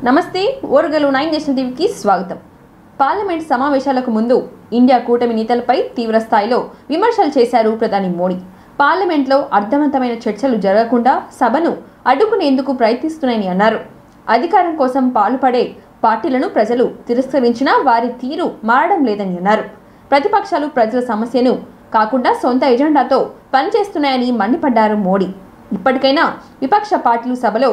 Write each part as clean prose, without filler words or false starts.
నమస్తే ఓరుగలు 9 నేషనల్ టీవీకి స్వాగతం. పార్లమెంట్ సమావేశాలకు ముందు ఇండియా కూటమి నేతలపై తీవ్ర స్థాయిలో విమర్శలు చేశారు ప్రధాని మోడీ. పార్లమెంట్లో అర్థవంతమైన చర్చలు జరగకుండా సభను అడ్డుకునేందుకు ప్రయత్నిస్తున్నాయని అన్నారు. అధికారం కోసం పాలుపడే పార్టీలను ప్రజలు తిరస్కరించినా వారి తీరు మారడం లేదని అన్నారు. ప్రతిపక్షాలు ప్రజల సమస్యను కాకుండా సొంత ఎజెండాతో పనిచేస్తున్నాయని మండిపడ్డారు మోడీ. ఇప్పటికైనా విపక్ష పార్టీలు సభలో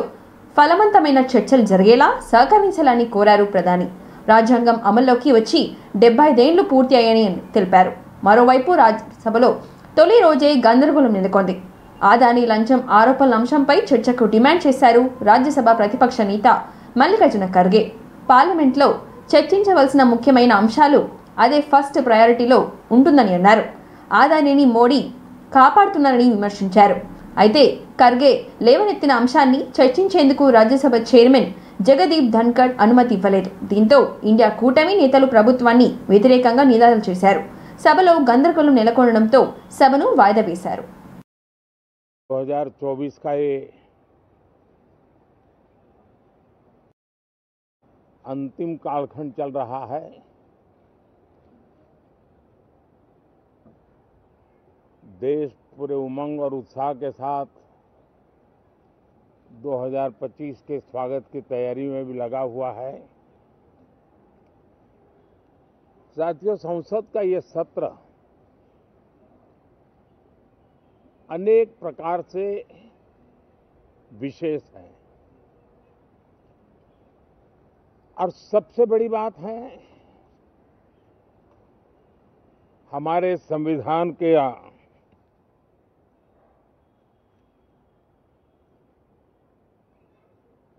ఫలవంతమైన చర్చలు జరిగేలా సహకరించాలని కోరారు ప్రధాని. రాజ్యాంగం అమల్లోకి వచ్చి 75 ఏళ్లు పూర్తి అయ్యాయని తెలిపారు. మరోవైపు రాజ్యసభలో తొలి రోజే గందరగోళం నెలకొంది. ఆదాని లంచం ఆరోపణల అంశంపై చర్చకు డిమాండ్ చేశారు రాజ్యసభ ప్రతిపక్ష నేత మల్లికార్జున ఖర్గే. పార్లమెంట్లో చర్చించవలసిన ముఖ్యమైన అంశాలు అదే ఫస్ట్ ప్రయారిటీలో ఉంటుందని అన్నారు. ఆదానిని మోడీ కాపాడుతున్నారని విమర్శించారు. అయితే ఖర్గే లేవనెత్తిన అంశాన్ని చర్చించేందుకు రాజ్యసభ చైర్మన్ జగదీప్ ధన్కర్ అనుమతి ఇవ్వలేదు. దీంతో ఇండియా కూటమి నేతలు ప్రభుత్వాన్ని వ్యతిరేకంగా నినాదాలు చేశారు. సభలో గందరగోళం నెలకొనడంతో సభను వాయిదా వేశారు. 2024 का ये अंतिम कालखंड चल रहा है. देश पूरे उमंग और उत्साह के साथ 2025 के स्वागत की तैयारी में भी लगा हुआ है. साथियों, संसद का ये सत्र अनेक प्रकार से विशेष है और सबसे बड़ी बात है हमारे संविधान के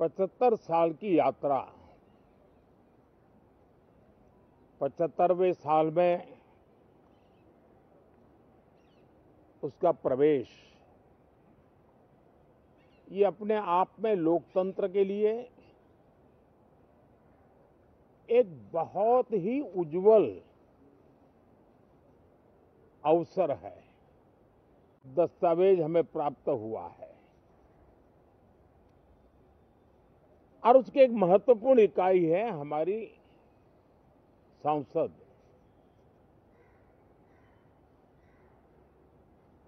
75 साल की यात्रा, 75वें साल में उसका प्रवेश, ये अपने आप में लोकतंत्र के लिए एक बहुत ही उज्जवल अवसर है. दस्तावेज हमें प्राप्त हुआ है और उसकी एक महत्वपूर्ण इकाई है हमारी संसद.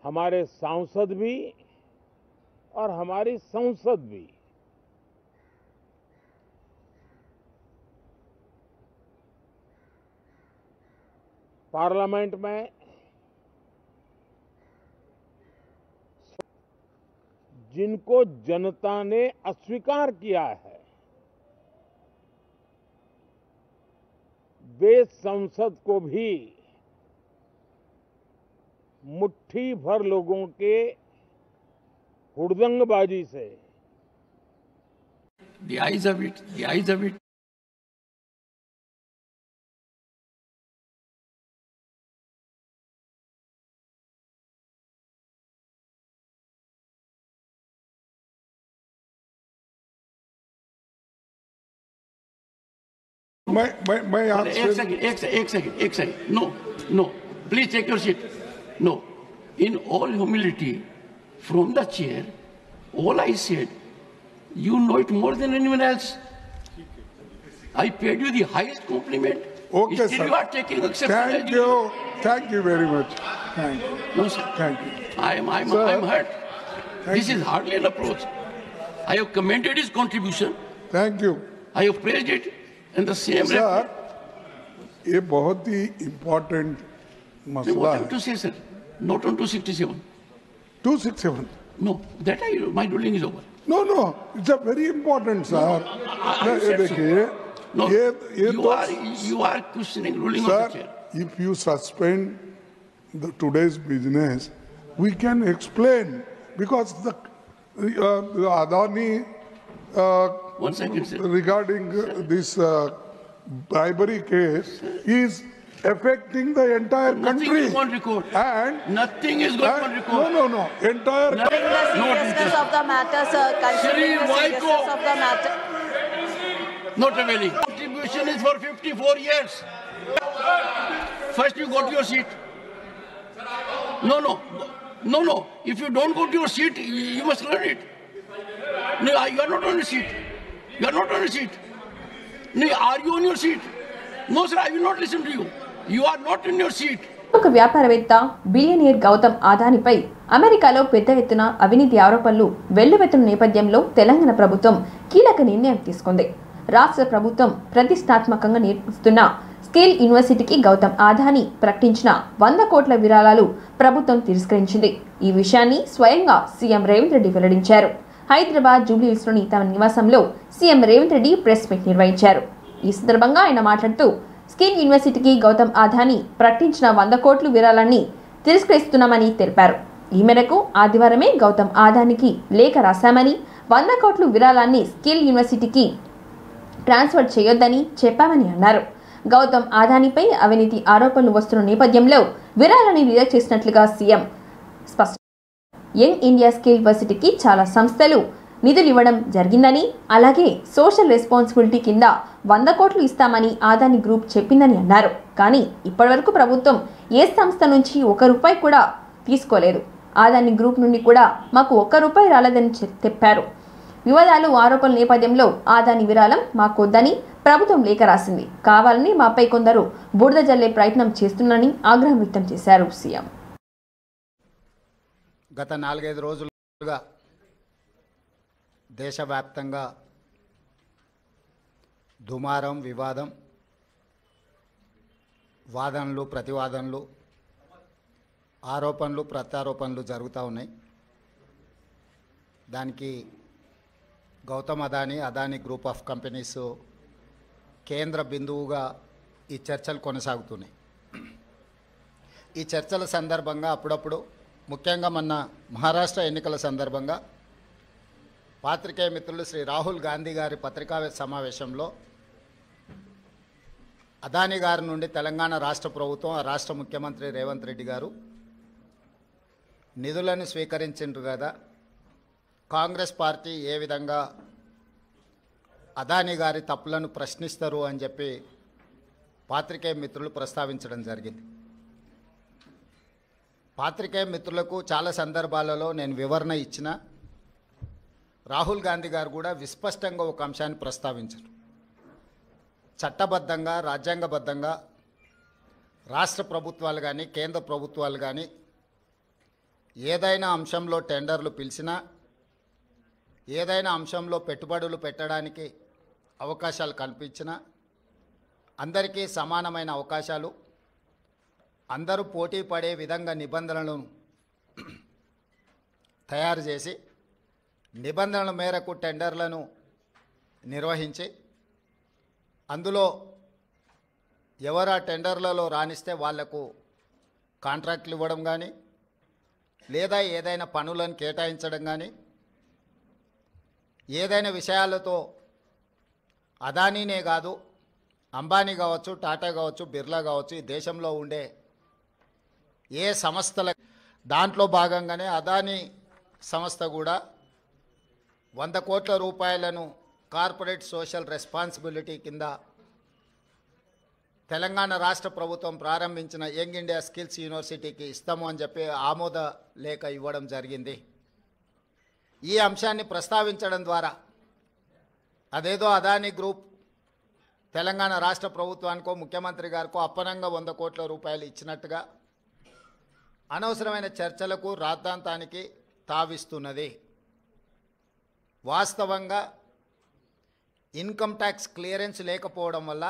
हमारे सांसद भी और हमारी संसद भी पार्लियामेंट में जिनको जनता ने अस्वीकार किया है वे संसद को भी मुट्ठी भर लोगों के हुड़दंगबाजी से the eyes of it मैं एक second no please take your seat. No, in all humility from the chair, all I said, you know it more than anyone else. I paid you the highest compliment. Okay, still sir. You are taking exception. Thank you very much. Thank you. No, sir. Thank you. I'm hurt. This is hardly an approach. I have commended his contribution. Thank you. I have praised it in the same Sir, ये बहुत ही important मसला What I है. have to say, sir? Not on 267. 267. No, my ruling is over. No, it's a very important, sir. ये देखिए, No, ये you are questioning ruling of the sir, chair. if you suspend today's business, we can explain because the Adani One second, sir. regarding this bribery case is affecting the entire Nothing country. is on record. And Nothing is going on record. no. Entire. Considering the seriousness of the matter, sir. Considering the seriousness of the matter. Not availing. Contribution is for 54 years. First you go to your seat. No. If you don't go to your seat, you must learn it. No, you are not on a seat. You are not on a seat. No, are you on your seat? No, sir, I will not listen to you. You are not in your seat. ఒక వ్యాపారవేత్త billionaire Gautam అదానీపై అమెరికాలో పెద్ద ఎత్తున అవినీతి ఆరోపణలు వెల్లువెత్తున్న నేపథ్యంలో తెలంగాణ ప్రభుత్వం కీలక నిర్ణయం తీసుకుంది. రాష్ట్ర ప్రభుత్వం ప్రతిష్టాత్మకంగా నిర్మిస్తున్న స్కిల్ యూనివర్సిటీకి గౌతమ్ అదానీ ప్రకటించిన 100 కోట్ల విరాళాలు ప్రభుత్వం తిరస్కరించింది. ఈ విషయాన్ని స్వయంగా సీఎం రేవంత్ రెడ్డి వెల్లడించారు. హైదరాబాద్ జూబ్లీహిల్స్లోని తమ నివాసంలో CM Revanth Reddy press meet నిర్వహించారు. ఈ సందర్భంగా ఆయన మాట్లాడుతూ స్కిల్ యూనివర్సిటీకి గౌతమ్ అదానీ ప్రకటించిన 100 కోట్ల విరాళాన్ని తిరస్కరిస్తున్నామని తెలిపారు. ఈ మేరకు ఆదివారమే గౌతమ్ అదానీకి లేఖ రాశామని 100 కోట్ల విరాళాన్ని స్కిల్ యూనివర్సిటీకి ట్రాన్స్ఫర్ చేయొద్దని చెప్పామని అన్నారు. గౌతమ్ అదానీపై అవినీతి ఆరోపణలు వస్తున్న నేపథ్యంలో విరాళాన్ని రిజెక్ట్ చేసినట్లుగా సీఎం స్పష్టం. యంగ్ ఇండియా స్కిల్ యూనివర్సిటీకి చాలా సంస్థలు నిధులు ఇవ్వడం జరిగిందని, అలాగే సోషల్ రెస్పాన్సిబిలిటీ కింద 100 కోట్లు ఇస్తామని అదానీ గ్రూప్ చెప్పిందని అన్నారు. కానీ ఇప్పటివరకు ప్రభుత్వం ఏ సంస్థ నుంచి 1 రూపాయి కూడా తీసుకోలేదు. అదానీ గ్రూప్ నుండి కూడా మాకు 1 రూపాయి రాలేదని చెప్పారు. వివాదాలు ఆరోపణల నేపథ్యంలో అదానీ విరాళం మాకొద్దని ప్రభుత్వం లేఖ రాసింది. కావాలని మాపై కొందరు బురద జల్లే ప్రయత్నం చేస్తున్నారని ఆగ్రహం వ్యక్తం చేశారు సీఎం. గత 4-5 రోజులుగా దేశవ్యాప్తంగా దుమారం, వివాదం, వాదనలు, ప్రతివాదనలు, ఆరోపణలు, ప్రత్యారోపణలు జరుగుతూ ఉన్నాయి. దానికి Gautam Adani, Adani group of companies కేంద్ర బిందువుగా ఈ చర్చలు కొనసాగుతున్నాయి. ఈ చర్చల సందర్భంగా అప్పుడప్పుడు, ముఖ్యంగా మొన్న మహారాష్ట్ర ఎన్నికల సందర్భంగా పాత్రికేయ మిత్రులు శ్రీ రాహుల్ గాంధీ గారి పత్రికా సమావేశంలో అదానీ గారి నుండి తెలంగాణ రాష్ట్ర ప్రభుత్వం, ఆ రాష్ట్ర ముఖ్యమంత్రి రేవంత్ రెడ్డి గారు నిధులను స్వీకరించారు కదా, కాంగ్రెస్ పార్టీ ఏ విధంగా అదానీ గారి తప్పులను ప్రశ్నిస్తారు అని చెప్పి పాత్రికేయ మిత్రులు ప్రస్తావించడం జరిగింది. పాత్రికేయ మిత్రులకు చాలా సందర్భాలలో నేను వివరణ ఇచ్చిన, రాహుల్ గాంధీ గారు కూడా విస్పష్టంగా ఒక అంశాన్ని ప్రస్తావించారు. చట్టబద్ధంగా, రాజ్యాంగబద్ధంగా రాష్ట్ర ప్రభుత్వాలు కానీ కేంద్ర ప్రభుత్వాలు కానీ ఏదైనా అంశంలో టెండర్లు పిలిచినా, ఏదైనా అంశంలో పెట్టుబడులు పెట్టడానికి అవకాశాలు కల్పించినా అందరికీ సమానమైన అవకాశాలు, అందరూ పోటీ పడే విధంగా నిబంధనలను తయారు చేసి నిబంధనల మేరకు టెండర్లను నిర్వహించి అందులో ఎవరు ఆ టెండర్లలో రాణిస్తే వాళ్లకు కాంట్రాక్ట్లు ఇవ్వడం కానీ, లేదా ఏదైనా పనులను కేటాయించడం కానీ, ఏదైనా విషయాలతో అదానీనే కాదు, అంబానీ కావచ్చు, టాటా కావచ్చు, బిర్లా కావచ్చు, ఈ దేశంలో ఉండే ఏ సంస్థల దాంట్లో భాగంగానే అదానీ సంస్థ కూడా 100 కోట్ల రూపాయలను కార్పొరేట్ సోషల్ రెస్పాన్సిబిలిటీ కింద తెలంగాణ రాష్ట్ర ప్రభుత్వం ప్రారంభించిన యంగ్ ఇండియా స్కిల్స్ యూనివర్సిటీకి ఇస్తాము అని చెప్పి ఆమోద లేఖ ఇవ్వడం జరిగింది. ఈ అంశాన్ని ప్రస్తావించడం ద్వారా అదేదో అదానీ గ్రూప్ తెలంగాణ రాష్ట్ర ప్రభుత్వానికో ముఖ్యమంత్రి గారికో అప్పనంగా 100 కోట్ల రూపాయలు ఇచ్చినట్టుగా అనవసరమైన చర్చలకు, రాద్ధాంతానికి తావిస్తున్నది. వాస్తవంగా ఇన్కమ్ ట్యాక్స్ క్లియరెన్స్ లేకపోవడం వల్ల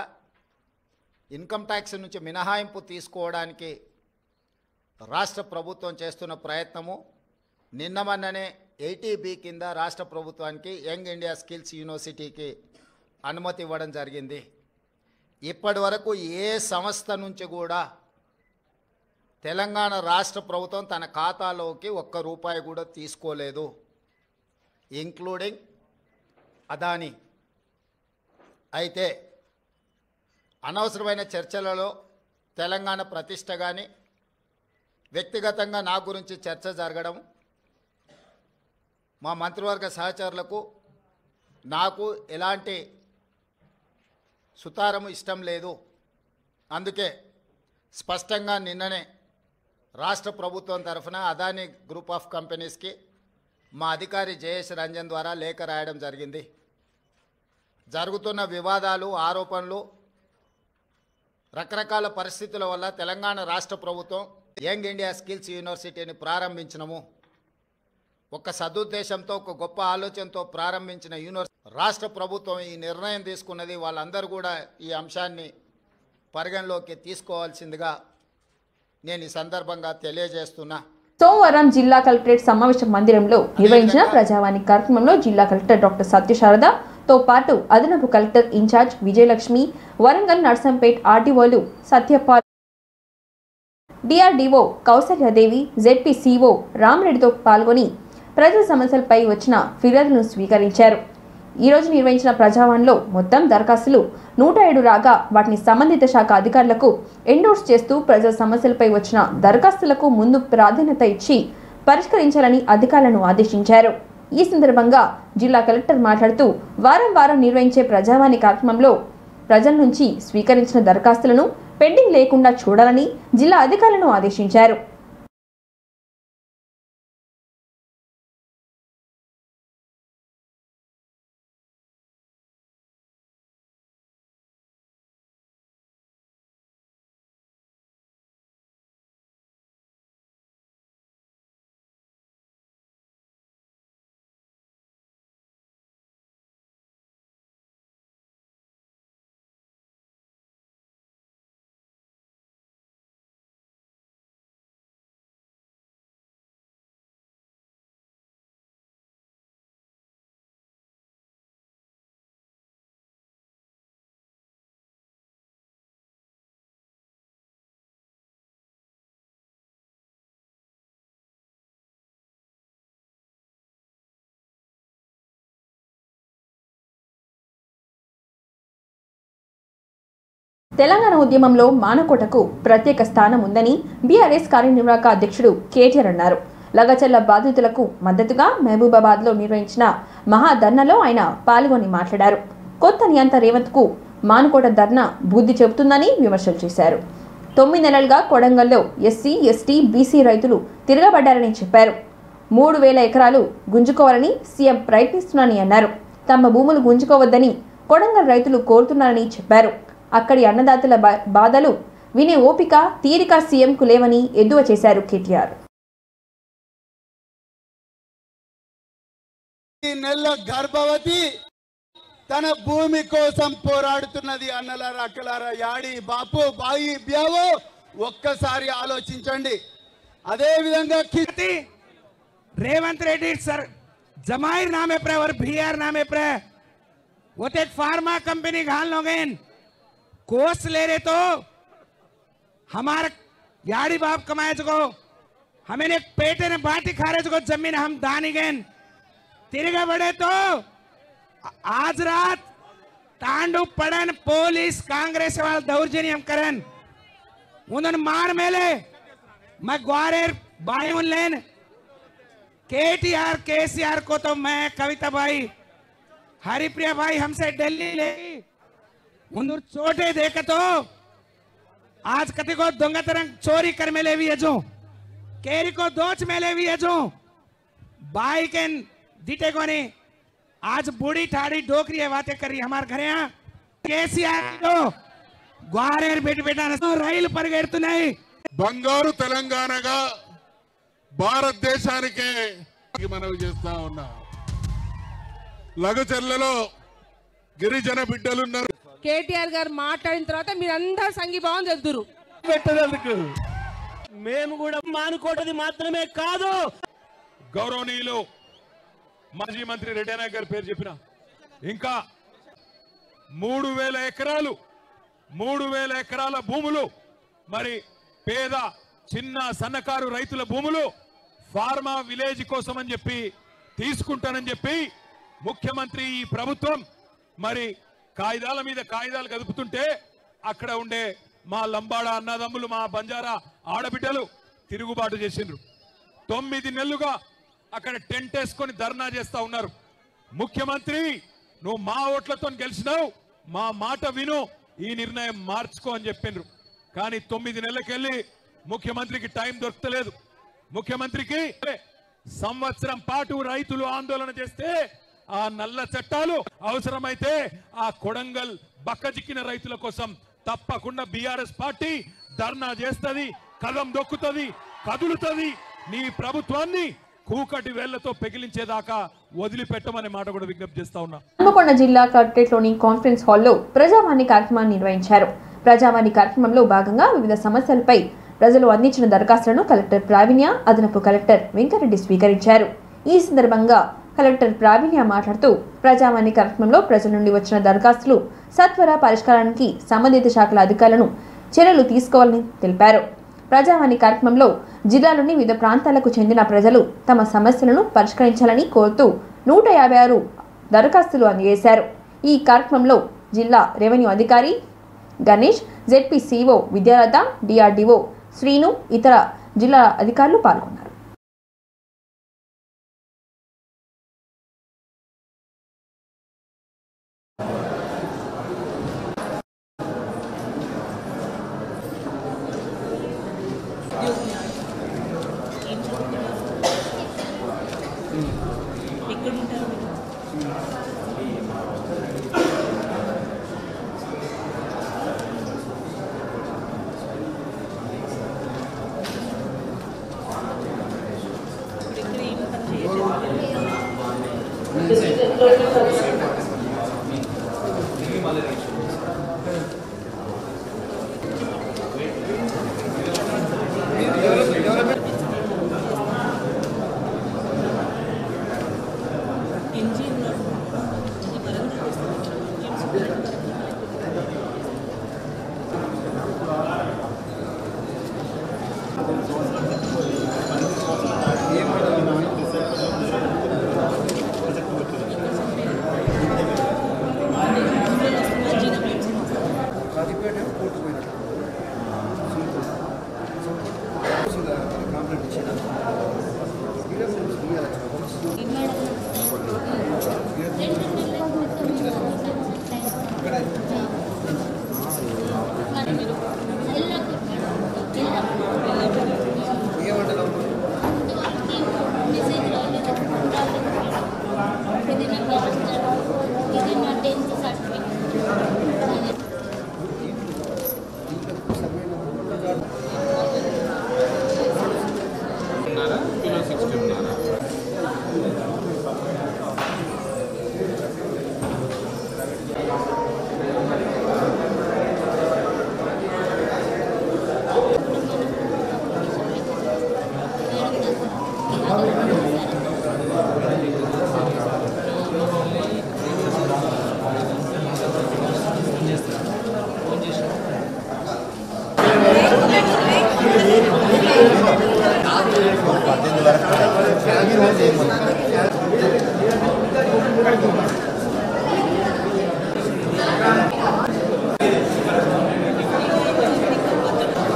ఇన్కమ్ ట్యాక్స్ నుంచి మినహాయింపు తీసుకోవడానికి రాష్ట్ర ప్రభుత్వం చేస్తున్న ప్రయత్నము నిన్న మొన్ననే 80B కింద రాష్ట్ర ప్రభుత్వానికి యంగ్ ఇండియా స్కిల్స్ యూనివర్సిటీకి అనుమతి ఇవ్వడం జరిగింది. ఇప్పటి వరకు ఏ సంస్థ నుంచి కూడా తెలంగాణ రాష్ట్ర ప్రభుత్వం తన ఖాతాలోకి 1 రూపాయి కూడా తీసుకోలేదు, ఇంక్లూడింగ్ అదానీ. అయితే అనవసరమైన చర్చలలో తెలంగాణ ప్రతిష్ట కానీ, వ్యక్తిగతంగా నా గురించి చర్చ జరగడం, మా మంత్రివర్గ సహచరులకు నాకు ఎలాంటి సుతారము ఇష్టం లేదు. అందుకే స్పష్టంగా నిన్ననే రాష్ట్ర ప్రభుత్వం తరఫున అదానీ గ్రూప్ ఆఫ్ కంపెనీస్కి మా అధికారి జయేష్ రంజన్ ద్వారా లేఖ రాయడం జరిగింది. జరుగుతున్న వివాదాలు, ఆరోపణలు, రకరకాల పరిస్థితుల వల్ల తెలంగాణ రాష్ట్ర ప్రభుత్వం యంగ్ ఇండియా స్కిల్స్ యూనివర్సిటీని ప్రారంభించినము. ఒక సదుద్దేశంతో, ఒక గొప్ప ఆలోచనతో ప్రారంభించిన యూనివర్సిటీ రాష్ట్ర ప్రభుత్వం ఈ నిర్ణయం తీసుకున్నది. వాళ్ళందరూ కూడా ఈ అంశాన్ని పరిగణలోకి తీసుకోవాల్సిందిగా నేను ఈ సందర్భంగా తెలియజేస్తున్నా. సోమవారం జిల్లా కలెక్టరేట్ సమావేశ మందిరంలో నిర్వహించిన ప్రజావాణి కార్యక్రమంలో జిల్లా కలెక్టర్ డాక్టర్ సత్యశారదతో పాటు అదనపు కలెక్టర్ ఇన్ఛార్జ్ విజయలక్ష్మి, వరంగల్ నర్సంపేట్ ఆర్డీఓలు సత్యపాల్, డిఆర్డీఓ కౌసల్యాదేవి, జెడ్పీసీఓ రామరెడ్డితో పాల్గొని ప్రజల సమస్యలపై వచ్చిన ఫిర్యాదులను స్వీకరించారు. ఈరోజు నిర్వహించిన ప్రజావాణిలో మొత్తం దరఖాస్తులు 107 రాగా వాటిని సంబంధిత శాఖ అధికారులకు ఎండోర్స్ చేస్తూ ప్రజల సమస్యలపై వచ్చిన దరఖాస్తులకు ముందు ప్రాధాన్యత ఇచ్చి పరిష్కరించాలని అధికారులను ఆదేశించారు. ఈ సందర్భంగా జిల్లా కలెక్టర్ మాట్లాడుతూ వారం వారం నిర్వహించే ప్రజావాణి కార్యక్రమంలో ప్రజల నుంచి స్వీకరించిన దరఖాస్తులను పెండింగ్ లేకుండా చూడాలని జిల్లా అధికారులను ఆదేశించారు. తెలంగాణ ఉద్యమంలో మానకోటకు ప్రత్యేక స్థానం ఉందని బీఆర్ఎస్ కార్యనిర్వాహక అధ్యక్షుడు కేటీఆర్ అన్నారు. లగచర్ల బాధితులకు మద్దతుగా మహబూబాబాద్లో నిర్వహించిన మహాధర్నాలో ఆయన పాల్గొని మాట్లాడారు. కొత్త నియంత రేవంత్కు మానకోట ధర్నా బుద్ధి చెబుతుందని విమర్శలు చేశారు. 9 నెలలుగా కొడంగల్లో ఎస్సీ, ఎస్టీ, బీసీ రైతులు తిరగబడ్డారని చెప్పారు. 3000 ఎకరాలు గుంజుకోవాలని సీఎం ప్రయత్నిస్తున్నారని అన్నారు. తమ భూములు గుంజుకోవద్దని కొడంగల్ రైతులు కోరుతున్నారని చెప్పారు. అక్కడి అన్నదాతల బాధలు వినే ఓపిక, తీరిక సీఎంకు లేవని ఎద్దువ చేశారు కేటీఆర్. గర్భవతి తన భూమి కోసం పోరాడుతున్నది. అన్నలారా, అక్కలారా, యాడి బాపు బాయి బ్యావో ఒక్కసారి ఆలోచించండి. అదే విధంగా రేవంత్ రెడ్డి सर जमाईर नामे पर और भीआर नामे पर वो ते फार्मा कंपनी घाल लोगे कोस ले रहे तो हमारा याड़ी बाप कमाए को हमें एक पेटे ने बाटी खा रहे को जमीन हम दानी गए तिरगा बड़े तो आज रात तांडू पड़न पुलिस कांग्रेस वाले दौर्जन्य हम करन उन्होंने मार मेले मैं ग्वारेर बायून लेन केटीआर केसीआर को तो मैं कविता भाई हरिप्रिया भाई हमसे दिल्ली ले उन्होंने छोटे देखे तो आज कति को दोंगा तरंग चोरी कर मेले भी है जो केरी को दोच मेले भी है जो बाई के दिटे को नहीं आज बूढ़ी ठाड़ी डोकरी बातें कर रही हमारे घर यहाँ केसीआर तो ग्वारेर बेट बेटा రైలు పరిగెడుతున్నాయి. బంగారు తెలంగాణగా భారతదేశానికే మనవి చేస్తా ఉన్నా. లగచర్లలో గిరిజన బిడ్డలున్నారు. కేటీఆర్ గారు మాట్లాడిన తర్వాత మీరందరూ సంఘీభావం చెప్తురు. పెట్టేందుకు మేము కూడా మానుకోటది మాత్రమే కాదు. గౌరవనీయులు మాజీ మంత్రి రెడ్డి నాయక్ గారి పేరు చెప్పిన ఇంకా 3000 ఎకరాల భూములు మరి పేద చిన్న సన్నకారు రైతుల భూములు ఫార్మా విలేజ్ కోసం అని చెప్పి తీసుకుంటానని చెప్పి ముఖ్యమంత్రి ఈ ప్రభుత్వం మరి కాగితాల మీద కాగితాలు కదుపుతుంటే అక్కడ ఉండే మా లంబాడ అన్నదమ్ములు మా బంజారా ఆడబిడ్డలు తిరుగుబాటు చేసిండ్రు. 9 నెలలుగా అక్కడ టెంట్ వేసుకొని ధర్నా చేస్తా ఉన్నారు. ముఖ్యమంత్రి నువ్వు మా ఓట్లతో గెలిచినావు, మా మాట విను, ఈ నిర్ణయం మార్చుకో అని చెప్పిండ్రు. కానీ 9 నెలలకెళ్ళి ముఖ్యమంత్రికి టైం దొరకలేదు. ముఖ్యమంత్రికి సంవత్సరం పాటు రైతులు ఆందోళన చేస్తే ఆ నల్ల చట్టాలు అవసరమైతే ఆ కొడంగల్ బక్కజిక్కిన రైతుల కోసం తప్పకుండా బీఆర్ఎస్ పార్టీ ధర్నా చేస్తది, కదం దొక్కుతది, కదులుతది. నీ ప్రభుత్వాన్ని కూకటి వేళ్లతో పెగిలించేదాకా వదిలిపెట్టమనే మాట కూడా విజ్ఞప్తి చేస్తా ఉన్నా. హన్మకొండ జిల్లా కలెక్టరేట్లోని కాన్ఫరెన్స్ హాల్లో ప్రజావాణి కార్యక్రమాన్ని నిర్వహించారు. ప్రజావాణి కార్యక్రమంలో భాగంగా వివిధ సమస్యలపై ప్రజలు అందించిన దరఖాస్తులను కలెక్టర్ ప్రావీణ్య, అదనపు కలెక్టర్ వెంకరెడ్డి స్వీకరించారు. ఈ సందర్భంగా కలెక్టర్ ప్రావీణ్య మాట్లాడుతూ ప్రజావాణి కార్యక్రమంలో ప్రజల నుండి వచ్చిన దరఖాస్తులు సత్వర పరిష్కారానికి సంబంధిత శాఖల అధికారులను చర్యలు తీసుకోవాలని తెలిపారు. ప్రజావాణి కార్యక్రమంలో జిల్లాలోని వివిధ ప్రాంతాలకు చెందిన ప్రజలు తమ సమస్యలను పరిష్కరించాలని కోరుతూ 156 దరఖాస్తులు అందజేశారు. ఈ కార్యక్రమంలో జిల్లా రెవెన్యూ అధికారి గణేష్, జెడ్పీసీఓ విద్యాలత, డిఆర్డీఓ శ్రీను, ఇతర జిల్లా అధికారులు పాల్గొన్నారు.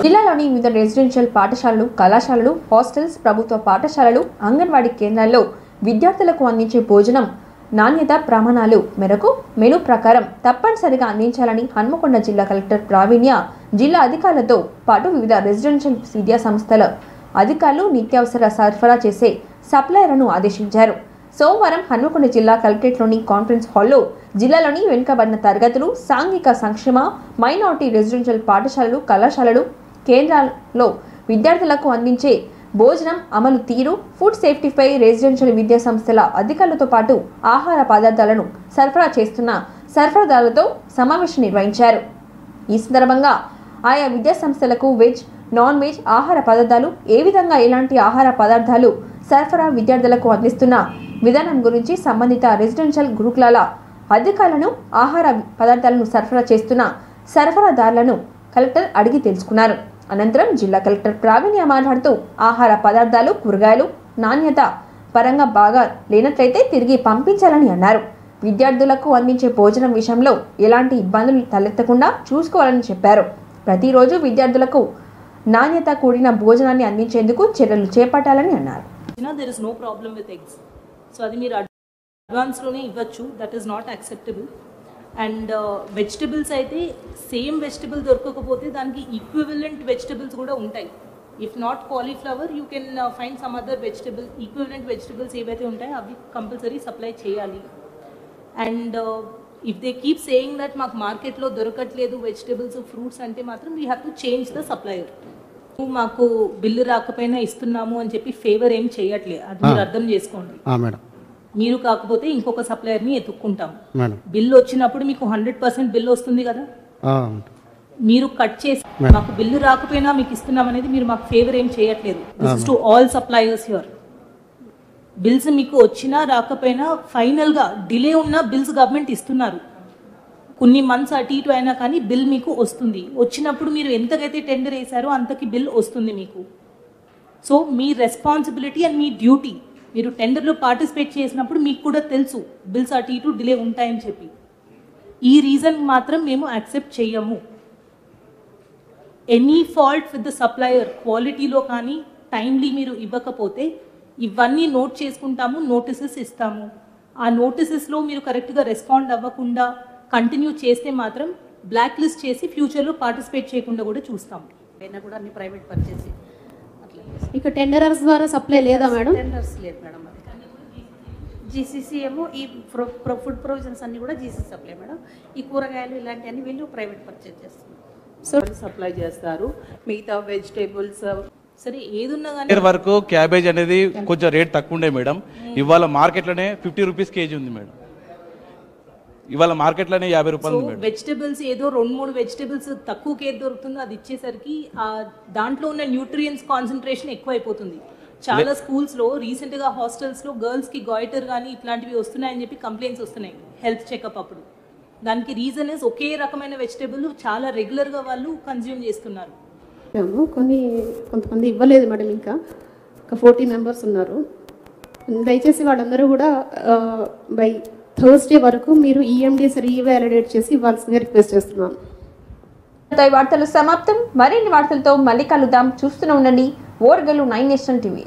జిల్లాలోని వివిధ రెసిడెన్షియల్ పాఠశాలలు, కళాశాలలు, హాస్టల్స్, ప్రభుత్వ పాఠశాలలు, అంగన్వాడీ కేంద్రాల్లో విద్యార్థులకు అందించే భోజనం నాణ్యత ప్రమాణాలు మేరకు మెనూ ప్రకారం తప్పనిసరిగా అందించాలని హన్మకొండ జిల్లా కలెక్టర్ ప్రావీణ్య జిల్లా అధికారులతో పాటు వివిధ రెసిడెన్షియల్ విద్యా సంస్థల అధికారులు నిత్యావసర సరఫరా చేసే సప్లయర్లను ఆదేశించారు. సోమవారం హన్మకొండ జిల్లా కలెక్టరేట్లోని కాన్ఫరెన్స్ హాల్లో జిల్లాలోని వెనుకబడిన తరగతులు, సాంఘిక సంక్షేమ, మైనారిటీ రెసిడెన్షియల్ పాఠశాలలు, కళాశాలలు, కేంద్రాల్లో విద్యార్థులకు అందించే భోజనం అమలు తీరు, ఫుడ్ సేఫ్టీపై రెసిడెన్షియల్ విద్యా సంస్థల అధికారులతో పాటు ఆహార పదార్థాలను సరఫరా చేస్తున్న సరఫరాదారులతో సమావేశం నిర్వహించారు. ఈ సందర్భంగా ఆయా విద్యా సంస్థలకు వెజ్, నాన్ వెజ్ ఆహార పదార్థాలు, ఏ విధంగా ఎలాంటి ఆహార పదార్థాలు సరఫరా విద్యార్థులకు అందిస్తున్న విధానం గురించి సంబంధిత రెసిడెన్షియల్ గురుకులాల అధికారులను, ఆహార పదార్థాలను సరఫరా చేస్తున్న సరఫరాదారులను కలెక్టర్ అడిగి తెలుసుకున్నారు. అనంతరం జిల్లా కలెక్టర్ ప్రావీణ్య మాట్లాడుతూ ఆహార పదార్థాలు, కూరగాయలు నాణ్యత పరంగా బాగా లేనట్లయితే తిరిగి పంపించాలని అన్నారు. విద్యార్థులకు అందించే భోజనం విషయంలో ఎలాంటి ఇబ్బందులు తలెత్తకుండా చూసుకోవాలని చెప్పారు. ప్రతిరోజు విద్యార్థులకు నాణ్యత కూడిన భోజనాన్ని అందించేందుకు చర్యలు చేపట్టాలని అన్నారు. There is no problem with eggs. So అది మీరు అడ్వాన్స్ లోనే ఇవ్వచ్చు. That is not acceptable. And vegetables అయితే సేమ్ వెజిటబుల్ దొరకకపోతే దానికి ఈక్వివలెంట్ వెజిటబుల్స్ కూడా ఉంటాయి. If not cauliflower you can find some other vegetable, equivalent vegetables ఏవైతే ఉంటాయో అవి కంపల్సరీ సప్లై చేయాలి. And if they keep saying that మాకు మార్కెట్లో దొరకట్లేదు వెజిటబుల్స్ ఫ్రూట్స్ అంటే మాత్రం we have to change the supplier. మాకు బిల్లు రాకపోయినా ఇస్తున్నాము అని చెప్పి ఫేవర్ ఏం చేయట్లేదు, అది మీరు అర్థం చేసుకోండి. మీరు కాకపోతే ఇంకొక సప్లయర్ని ఎత్తుక్కుంటాము. బిల్లు వచ్చినప్పుడు మీకు 100% బిల్లు వస్తుంది కదా, మీరు కట్ చేసి మాకు బిల్లు రాకపోయినా మీకు ఇస్తున్నాం అనేది మీరు మాకు ఫేవర్ ఏం చేయట్లేదు. This is to all suppliers here. Bills మీకు వచ్చినా రాకపోయినా ఫైనల్గా డిలే ఉన్న బిల్స్ గవర్నమెంట్ ఇస్తున్నారు. కొన్ని మంత్స్ అటు ఇటు అయినా కానీ బిల్ మీకు వస్తుంది. వచ్చినప్పుడు మీరు ఎంతకైతే టెండర్ వేశారో అంతకి బిల్ వస్తుంది మీకు. So me responsibility and me duty, మీరు టెండర్లో పార్టిసిపేట్ చేసినప్పుడు మీకు కూడా తెలుసు బిల్స్ అటు ఇటు డిలే ఉంటాయని చెప్పి. ఈ రీజన్ మాత్రం మేము యాక్సెప్ట్ చేయము. Any fault with the supplier, క్వాలిటీలో కానీ టైమ్లీ మీరు ఇవ్వకపోతే ఇవన్నీ నోట్ చేసుకుంటాము, నోటీసెస్ ఇస్తాము. ఆ నోటీసెస్లో మీరు కరెక్ట్గా రెస్పాండ్ అవ్వకుండా కంటిన్యూ చేస్తే మాత్రం బ్లాక్ లిస్ట్ చేసి ఫ్యూచర్లో పార్టిసిపేట్ చేయకుండా కూడా చూస్తాము. అయినా కూడా అన్ని ప్రైవేట్ పర్చేసి ఇక టెండరర్స్ ద్వారా సప్లై లేదా మేడం? టెండర్స్ లేదు మేడం. జీసీసీ ఏమో ఈ ఫుడ్ ప్రొవిజన్స్ అన్ని కూడా జీసీసీ సప్లై మేడం. ఈ కూరగాయలు ఇలాంటివన్నీ వీళ్ళు ప్రైవేట్ పర్చేజ్ చేస్తున్నారు. సో సప్లై చేస్తారు. మిగతా వెజిటేబుల్స్ సరే ఏదున్నా కానీ వరకు క్యాబేజ్ అనేది కొంచెం రేట్ తక్కువ ఉండే మేడం. ఇవాళ మార్కెట్లోనే 50 రూపీస్ కేజీ ఉంది మేడం. ఇవాళ మార్కెట్లోనే 50 రూపాయలు ఉంది మేడం. వెజిటబుల్స్ ఏదో 2-3 వెజిటబుల్స్ తక్కువ కేర్ దొరుకుతుందో అది ఇచ్చేసరికి దాంట్లో ఉన్న న్యూట్రియన్స్ కాన్సన్ట్రేషన్ ఎక్కువ అయిపోతుంది. చాలా స్కూల్స్లో రీసెంట్గా హాస్టల్స్లో గర్ల్స్కి గాయిటర్ కానీ ఇట్లాంటివి వస్తున్నాయని చెప్పి కంప్లైంట్స్ వస్తున్నాయి హెల్త్ చెకప్ అప్పుడు. దానికి రీజన్ ఇస్ ఒకే రకమైన వెజిటబుల్ చాలా రెగ్యులర్గా వాళ్ళు కన్జ్యూమ్ చేస్తున్నారు. కొంతమంది ఇవ్వలేదు మేడం. ఇంకా ఒక 40 మెంబర్స్ ఉన్నారు. దయచేసి వాళ్ళందరూ కూడా బై థర్స్డే వరకు మీరు ఈఎండీస్ రీవాలిడేట్ చేసి ఇవ్వాల్సిందిగా రిక్వెస్ట్ చేస్తున్నాను. వార్తలు సమాప్తం. మరిన్ని వార్తలతో మళ్ళీ కలుద్దాం. చూస్తూనే ఉండండి ఓర్గలు 9 నేషనల్ టీవీ.